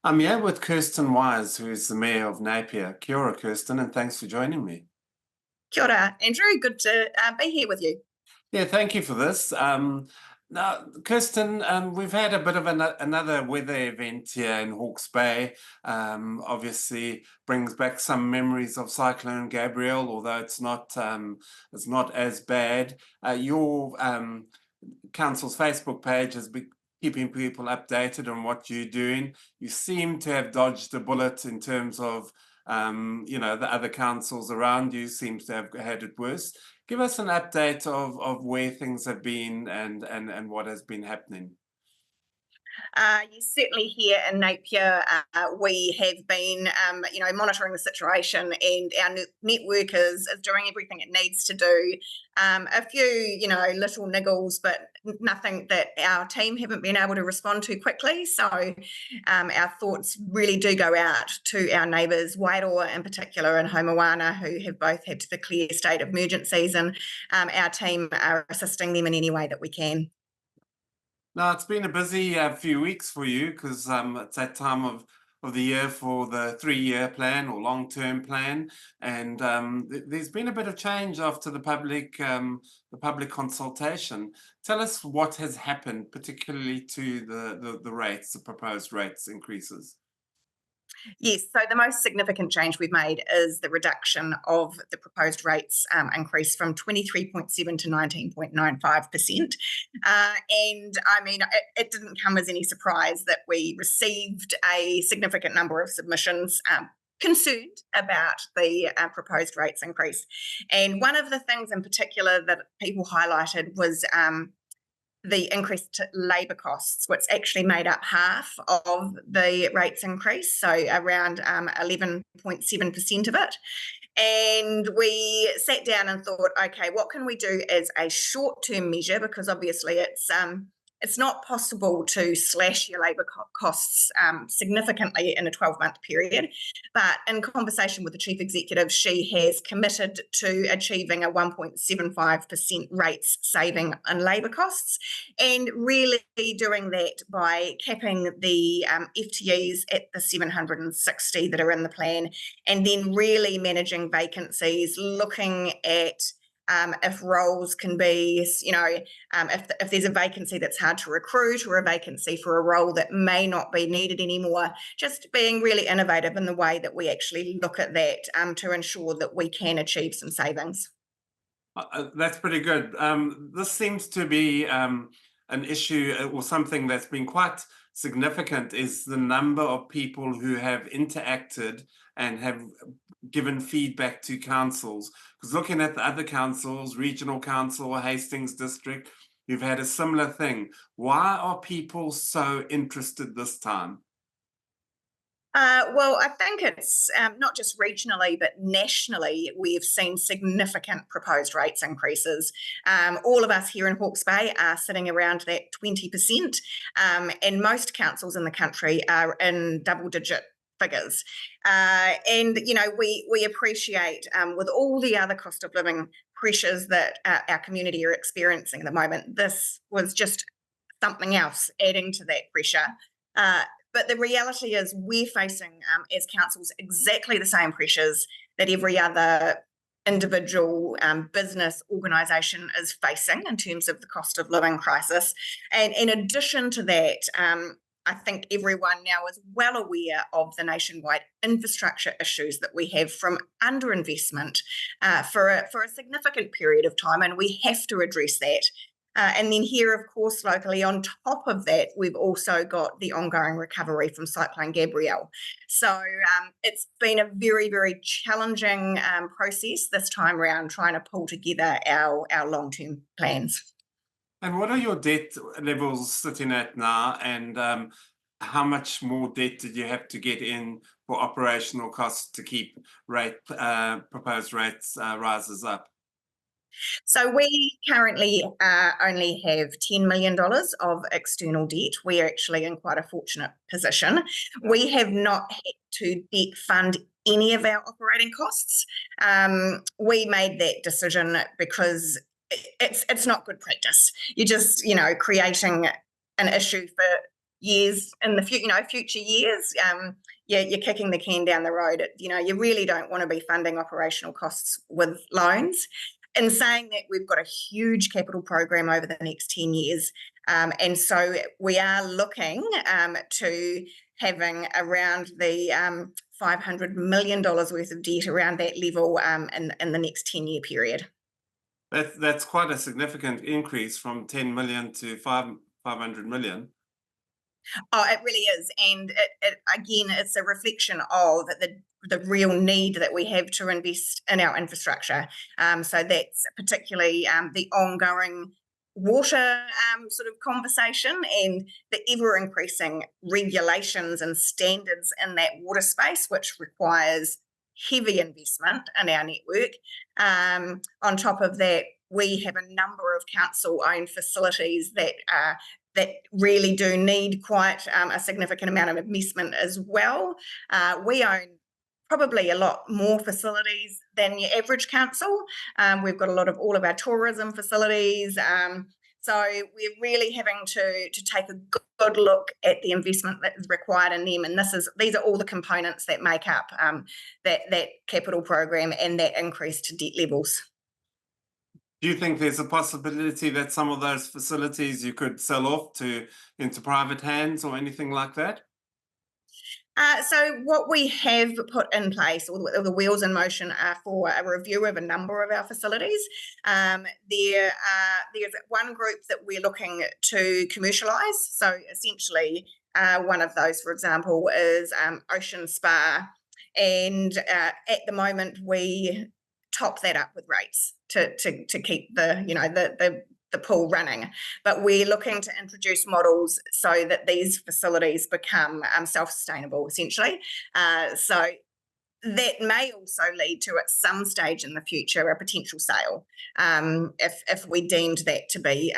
I'm here with Kirsten Wise, who is the Mayor of Napier. Kia ora, Kirsten, and thanks for joining me. Kia ora, Andrew. Good to be here with you. Yeah, thank you for this. Now, Kirsten, we've had a bit of another weather event here in Hawke's Bay. Obviously, brings back some memories of Cyclone Gabrielle, although it's not as bad. Your council's Facebook page has been keeping people updated on what you're doing. You seem to have dodged a bullet in terms of the other councils around you seems to have had it worse. Give us an update of where things have been and what has been happening. Yes, certainly here in Napier, we have been, monitoring the situation, and our network is doing everything it needs to do. A few, little niggles, but nothing that our team haven't been able to respond to quickly. So our thoughts really do go out to our neighbours, Wairoa in particular and Homoana, who have both had to declare state of emergencies, and our team are assisting them in any way that we can. Now, it's been a busy few weeks for you because it's that time of the year for the 3-year plan or long-term plan, and there's been a bit of change after the public consultation. Tell us what has happened, particularly to the rates, the proposed rates increases. Yes, so the most significant change we've made is the reduction of the proposed rates increase from 23.7 to 19.95%. And I mean, it didn't come as any surprise that we received a significant number of submissions concerned about the proposed rates increase. And one of the things in particular that people highlighted was the increased labour costs, which actually made up half of the rates increase, so around 11.7% of it. And we sat down and thought, okay, what can we do as a short-term measure? Because obviously it's not possible to slash your labour costs significantly in a 12-month period. But in conversation with the Chief Executive, she has committed to achieving a 1.75% rates saving in labour costs, and really doing that by capping the FTEs at the 760 that are in the plan, and then really managing vacancies, looking at if roles can be, if there's a vacancy that's hard to recruit, or a vacancy for a role that may not be needed anymore, just being really innovative in the way that we actually look at that to ensure that we can achieve some savings. That's pretty good. This seems to be an issue or something that's been quite significant, is the number of people who have interacted and have given feedback to councils. Because looking at the other councils, Regional Council, Hastings District, you've had a similar thing. Why are people so interested this time? Well, I think it's not just regionally, but nationally, we've seen significant proposed rates increases. All of us here in Hawke's Bay are sitting around that 20%, and most councils in the country are in double-digit figures. And, we appreciate, with all the other cost of living pressures that our community are experiencing at the moment, this was just something else adding to that pressure. But the reality is we're facing, as councils, exactly the same pressures that every other individual business organisation is facing in terms of the cost of living crisis. And in addition to that, I think everyone now is well aware of the nationwide infrastructure issues that we have from underinvestment for a significant period of time, and we have to address that. And then here, of course, locally, on top of that, we've also got the ongoing recovery from Cyclone Gabrielle. So it's been a very, very challenging process this time around, trying to pull together our long-term plans. And what are your debt levels sitting at now? And how much more debt did you have to get in for operational costs to keep proposed rates rises up? So we currently only have $10 million of external debt. We're actually in quite a fortunate position. We have not had to debt fund any of our operating costs. We made that decision because it's not good practice. You're just, creating an issue for years in the future years, you're kicking the can down the road. You really don't want to be funding operational costs with loans. In saying that, we've got a huge capital program over the next 10 years. And so we are looking to having around the $500 million worth of debt around that level in the next 10-year period. That's quite a significant increase from 10 million to 500 million. Oh, it really is. And again, it's a reflection of the real need that we have to invest in our infrastructure. So that's particularly the ongoing water sort of conversation and the ever increasing regulations and standards in that water space, which requires heavy investment in our network. On top of that, we have a number of council-owned facilities that really do need quite a significant amount of investment as well. We own probably a lot more facilities than your average council. We've got all of our tourism facilities. So we're really having to take a good look at the investment that is required in them. And these are all the components that make up that capital program and that increase to debt levels. Do you think there's a possibility that some of those facilities you could sell off into private hands or anything like that? So what we have put in place, or the wheels in motion, are for a review of a number of our facilities. There's one group that we're looking to commercialise. So essentially, one of those, for example, is Ocean Spa, and at the moment we top that up with rates to keep the pool running. But we're looking to introduce models so that these facilities become self-sustainable, essentially. So that may also lead to, at some stage in the future, a potential sale, if we deemed that to be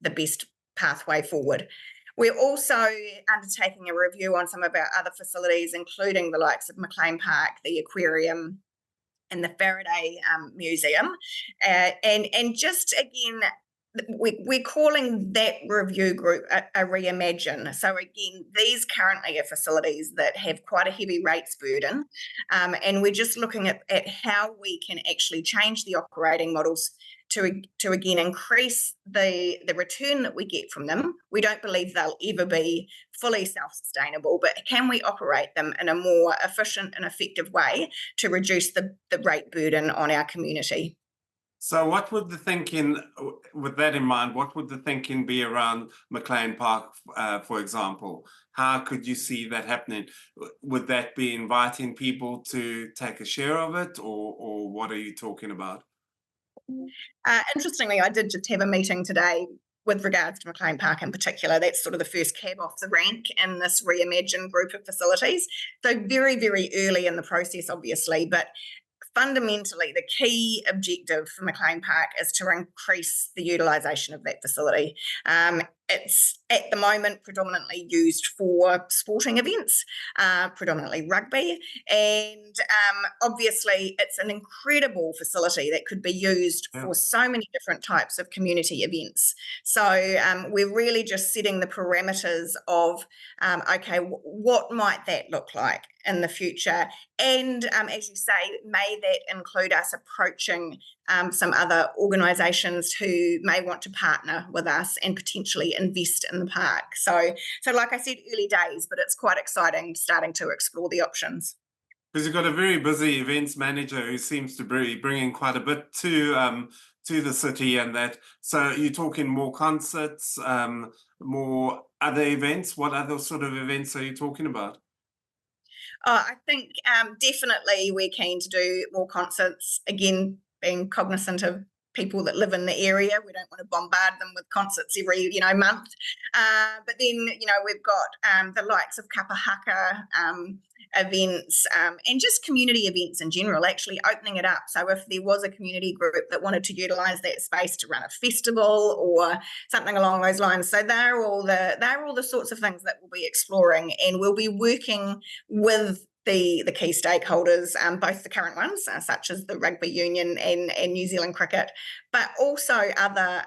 the best pathway forward. We're also undertaking a review on some of our other facilities, including the likes of McLean Park, the aquarium, and the Faraday Museum. And just again, we're calling that review group a reimagine. So again, these currently are facilities that have quite a heavy rates burden, and we're just looking at how we can actually change the operating models to again increase the return that we get from them. We don't believe they'll ever be fully self-sustainable, but can we operate them in a more efficient and effective way to reduce the rate burden on our community? So what would the thinking, with that in mind, what would the thinking be around McLean Park, for example? How could you see that happening? Would that be inviting people to take a share of it, or what are you talking about? Interestingly, I did just have a meeting today with regards to McLean Park in particular. That's sort of the first cab off the rank in this reimagined group of facilities. So very, very early in the process, obviously, but fundamentally, the key objective for McLean Park is to increase the utilisation of that facility. It's at the moment predominantly used for sporting events, predominantly rugby, and obviously it's an incredible facility that could be used for so many different types of community events. So we're really just setting the parameters of, okay, what might that look like in the future? And as you say, may that include us approaching some other organisations who may want to partner with us and potentially invest in the park. So like I said, early days, but it's quite exciting starting to explore the options. Because you've got a very busy events manager who seems to be bringing quite a bit to the city, and that. So you're talking more concerts, more other events. What other sort of events are you talking about? I think definitely we're keen to do more concerts. Again, being cognizant of people that live in the area, we don't want to bombard them with concerts every month. But then we've got the likes of Kapahaka events and just community events in general, actually opening it up. So if there was a community group that wanted to utilise that space to run a festival or something along those lines, so they're all the sorts of things that we'll be exploring, and we'll be working with the key stakeholders, both the current ones, such as the Rugby Union and New Zealand Cricket, but also other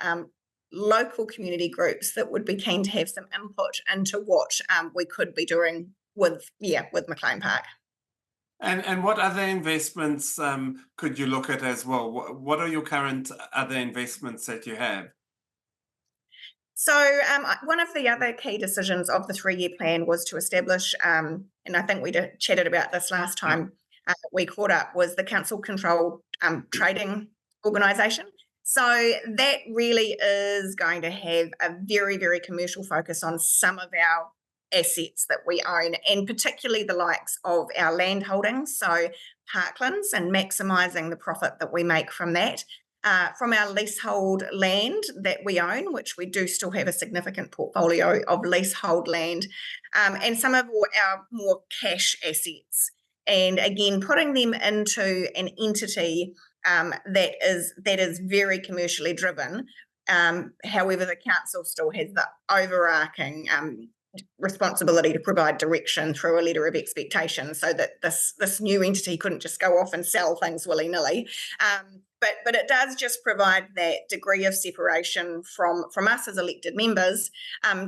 local community groups that would be keen to have some input into what we could be doing with McLean Park. And what other investments could you look at as well? What are your current other investments that you have? So one of the other key decisions of the 3-year plan was to establish, and I think we chatted about this last time we caught up, was the council-controlled trading organisation. So that really is going to have a very, very commercial focus on some of our assets that we own, and particularly the likes of our land holdings, so parklands, and maximising the profit that we make from that. From our leasehold land that we own, which we do still have a significant portfolio of leasehold land, and some of our more cash assets. And again, putting them into an entity that is very commercially driven. However, the council still has the overarching responsibility to provide direction through a letter of expectation, so that this new entity couldn't just go off and sell things willy-nilly. But it does just provide that degree of separation from us as elected members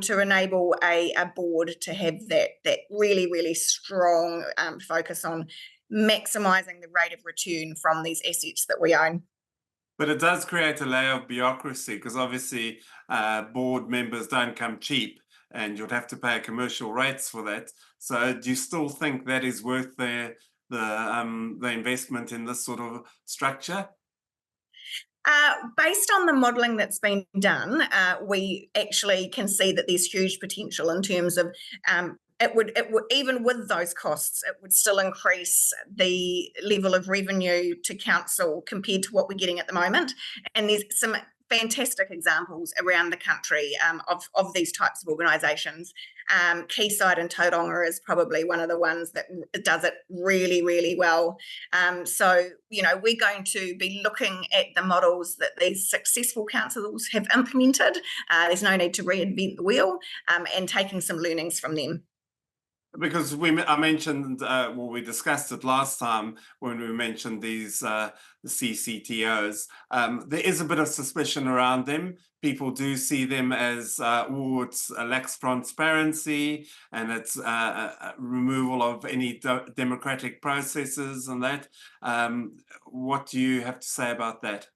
to enable a board to have that really, really strong focus on maximising the rate of return from these assets that we own. But it does create a layer of bureaucracy, because obviously board members don't come cheap, and you'd have to pay commercial rates for that. So do you still think that is worth the investment in this sort of structure? Based on the modelling that's been done, we actually can see that there's huge potential in terms of it would even with those costs, it would still increase the level of revenue to council compared to what we're getting at the moment. And there's some fantastic examples around the country of these types of organisations. Quayside and Tauranga is probably one of the ones that does it really, really well. So, we're going to be looking at the models that these successful councils have implemented. There's no need to reinvent the wheel, and taking some learnings from them. Because I mentioned, we discussed it last time when we mentioned these the CCTOs. There is a bit of suspicion around them. People do see them as, it's a lax transparency, and it's a removal of any democratic processes and that. What do you have to say about that?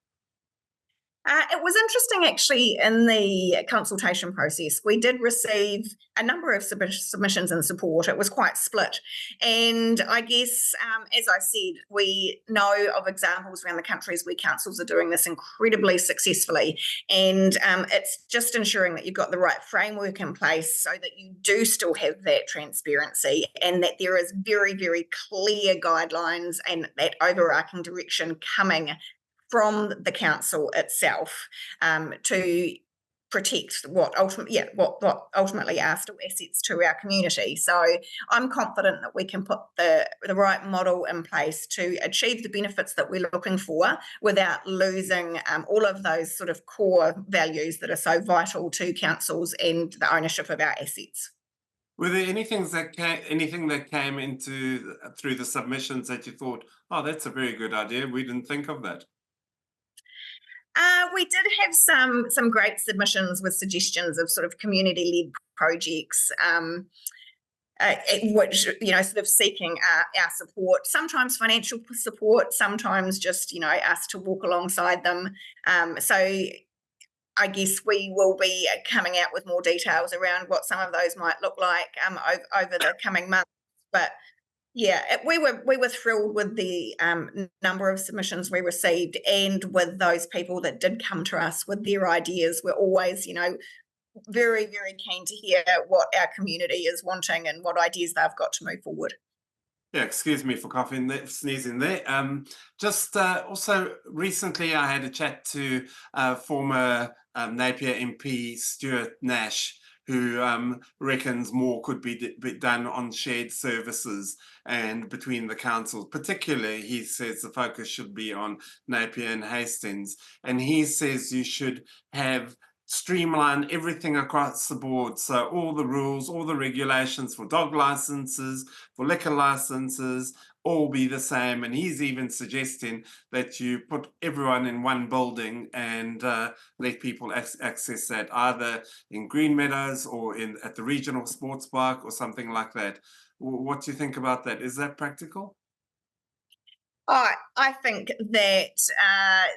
It was interesting, actually, in the consultation process. We did receive a number of submissions and support. It was quite split. And I guess, as I said, we know of examples around the countries where councils are doing this incredibly successfully. And it's just ensuring that you've got the right framework in place so that you do still have that transparency, and that there is very, very clear guidelines and that overarching direction coming from the council itself to protect what ultimately are still assets to our community. So I'm confident that we can put the right model in place to achieve the benefits that we're looking for without losing all of those sort of core values that are so vital to councils and the ownership of our assets. Were there anything that came into through the submissions that you thought, oh, that's a very good idea, we didn't think of that? We did have some great submissions with suggestions of sort of community-led projects, which, sort of seeking our support, sometimes financial support, sometimes just, us to walk alongside them. So I guess we will be coming out with more details around what some of those might look like over the coming months. But yeah, we were thrilled with the number of submissions we received, and with those people that did come to us with their ideas. We're always, very, very keen to hear what our community is wanting and what ideas they've got to move forward. Yeah, excuse me for sneezing there. Just also recently I had a chat to former Napier MP Stuart Nash, who reckons more could be done on shared services and between the councils. Particularly, he says the focus should be on Napier and Hastings. And he says you should have streamline everything across the board. So all the rules, all the regulations for dog licenses, for liquor licenses, all be the same. And he's even suggesting that you put everyone in one building and let people access that either in Green Meadows or at the regional sports park or something like that. What do you think about that? Is that practical? I think that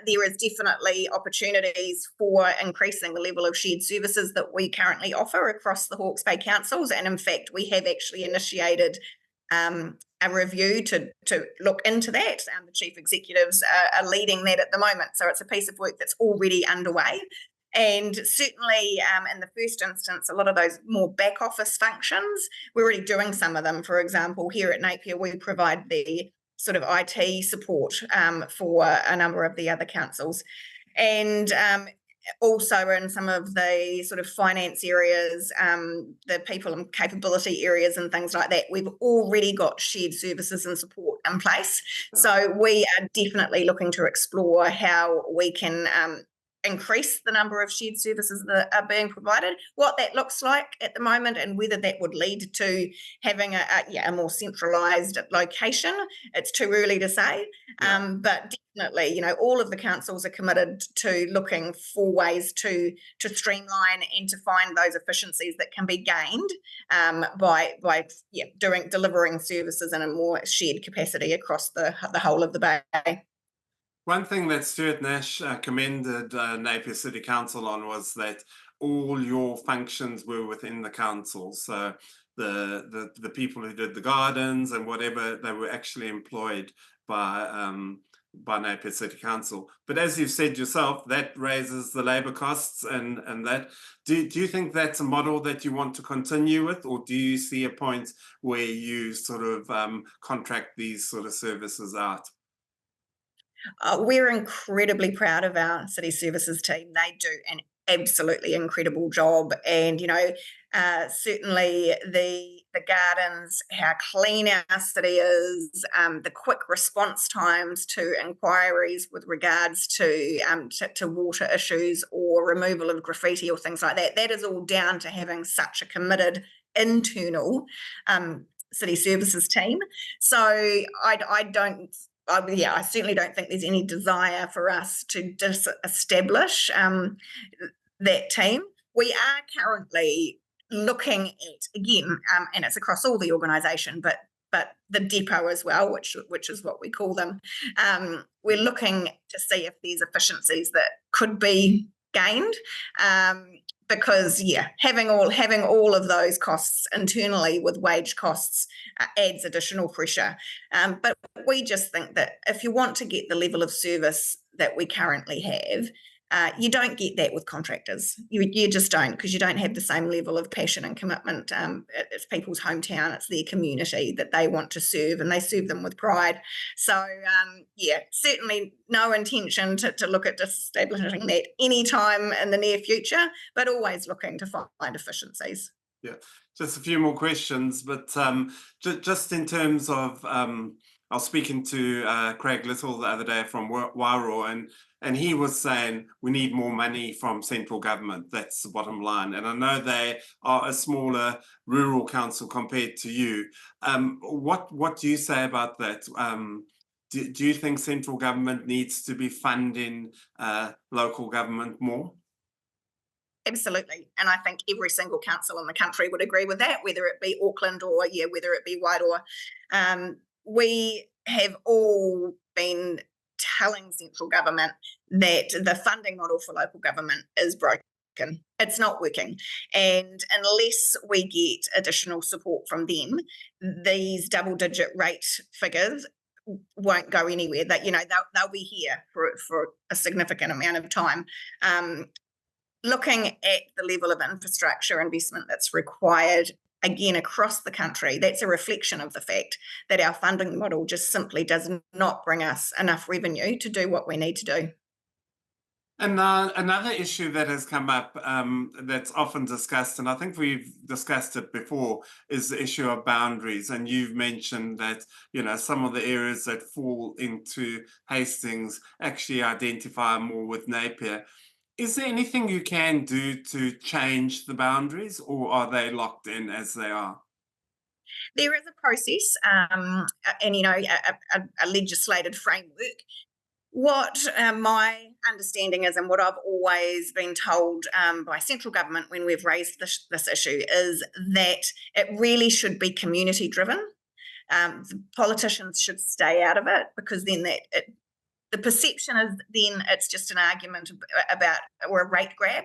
there is definitely opportunities for increasing the level of shared services that we currently offer across the Hawke's Bay councils. And in fact, we have actually initiated a review to look into that. The chief executives are leading that at the moment. So it's a piece of work that's already underway. And certainly in the first instance, a lot of those more back office functions, we're already doing some of them. For example, here at Napier, we provide the sort of IT support for a number of the other councils. And also in some of the sort of finance areas, the people and capability areas and things like that, we've already got shared services and support in place. So we are definitely looking to explore how we can increase the number of shared services that are being provided, what that looks like at the moment, and whether that would lead to having a more centralised location. It's too early to say, but definitely, all of the councils are committed to looking for ways to streamline and to find those efficiencies that can be gained by delivering services in a more shared capacity across the whole of the Bay. One thing that Stuart Nash commended Napier City Council on was that all your functions were within the council. So the people who did the gardens and whatever, they were actually employed by Napier City Council. But as you've said yourself, that raises the labour costs and that. Do you think that's a model that you want to continue with, or do you see a point where you sort of contract these sort of services out? We're incredibly proud of our city services team. They do an absolutely incredible job, and certainly the gardens, how clean our city is, the quick response times to inquiries with regards to water issues or removal of graffiti or things like that. That is all down to having such a committed internal city services team. So I certainly don't think there's any desire for us to disestablish that team. We are currently looking at, again, and it's across all the organisation, but the depot as well, which is what we call them. We're looking to see if there's efficiencies that could be gained. Because having all of those costs internally with wage costs adds additional pressure. But we just think that if you want to get the level of service that we currently have, you don't get that with contractors. You just don't, because you don't have the same level of passion and commitment. It's people's hometown, it's their community that they want to serve, and they serve them with pride. So certainly no intention to look at establishing that anytime in the near future, but always looking to find efficiencies. Yeah, just a few more questions, but just in terms of, I was speaking to Craig Little the other day from Wairau, and he was saying we need more money from central government. That's the bottom line. And I know they are a smaller rural council compared to you. What do you say about that? Do you think central government needs to be funding local government more? Absolutely. And I think every single council in the country would agree with that, whether it be Auckland or whether it be Wairoa. We have all been telling central government that the funding model for local government is broken. It's not working. And unless we get additional support from them, these double-digit rate figures won't go anywhere. That they'll be here for a significant amount of time. Looking at the level of infrastructure investment that's required, again, across the country, that's a reflection of the fact that our funding model just simply does not bring us enough revenue to do what we need to do. And another issue that has come up that's often discussed, and I think we've discussed it before, is the issue of boundaries. And you've mentioned that, some of the areas that fall into Hastings actually identify more with Napier. Is there anything you can do to change the boundaries, or are they locked in as they are? There is a process, and a legislated framework. What my understanding is, and what I've always been told by central government when we've raised this issue, is that it really should be community driven. The politicians should stay out of it, because then the perception is then it's just an argument about, or a rate grab.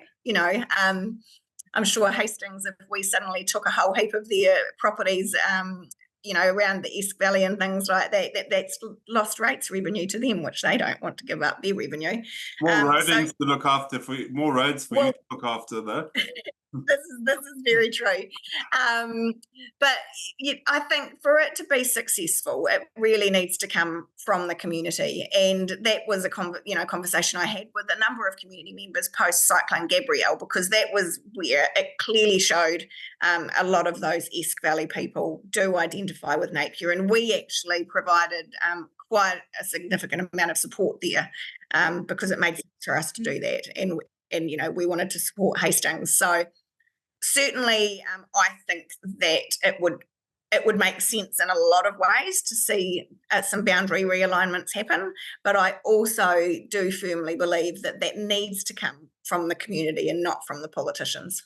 I'm sure Hastings, if we suddenly took a whole heap of their properties, around the Esk Valley and things like that, that's lost rates revenue to them, which they don't want to give up their revenue. More So, rodents to look after more roads for you well, to look after, though. this is very true. But I think for it to be successful, it really needs to come from the community, and that was a conversation I had with a number of community members post Cyclone Gabrielle, because that was where it clearly showed a lot of those Esk Valley people do identify with Napier, and we actually provided quite a significant amount of support there, because it made sense for us to do that, and we wanted to support Hastings. So certainly, I think that it would make sense in a lot of ways to see some boundary realignments happen, but I also do firmly believe that needs to come from the community and not from the politicians.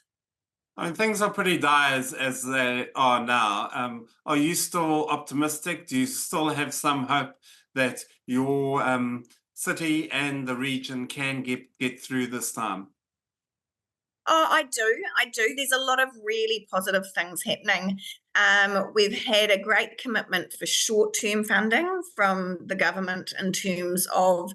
I mean, things are pretty dire as they are now. Are you still optimistic? Do you still have some hope that your city and the region can get through this time? Oh, I do. There's a lot of really positive things happening. We've had a great commitment for short-term funding from the government in terms of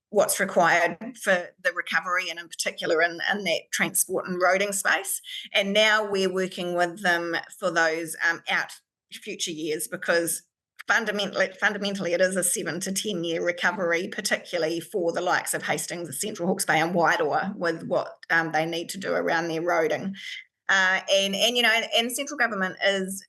what's required for the recovery, and in particular in that transport and roading space. And now we're working with them for those out future years, because fundamentally it is a 7 to 10 year recovery, particularly for the likes of Hastings, Central Hawke's Bay and Wairoa, with what they need to do around their roading. And central government is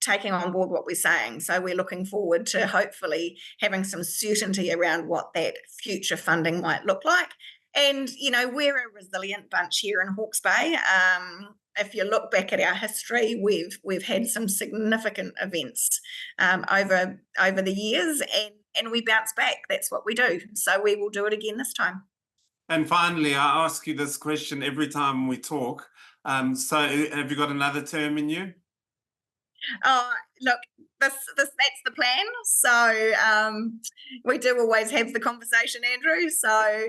taking on board what we're saying. So we're looking forward to hopefully having some certainty around what that future funding might look like. And we're a resilient bunch here in Hawke's Bay. If you look back at our history, we've had some significant events over the years, and we bounce back. That's what we do. So we will do it again this time. And finally, I ask you this question every time we talk. So have you got another term in you? Look, that's the plan. So we do always have the conversation, Andrew. So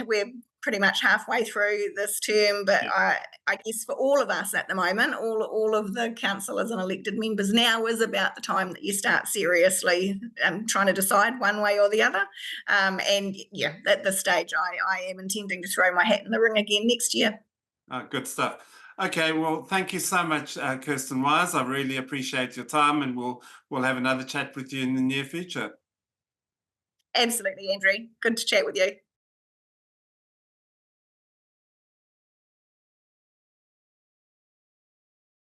we're pretty much halfway through this term, but I guess for all of us at the moment, all of the councillors and elected members, now is about the time that you start seriously trying to decide one way or the other. And at this stage, I am intending to throw my hat in the ring again next year. Good stuff. Okay, well, thank you so much, Kirsten Wise. I really appreciate your time, and we'll have another chat with you in the near future. Absolutely, Andrew. Good to chat with you.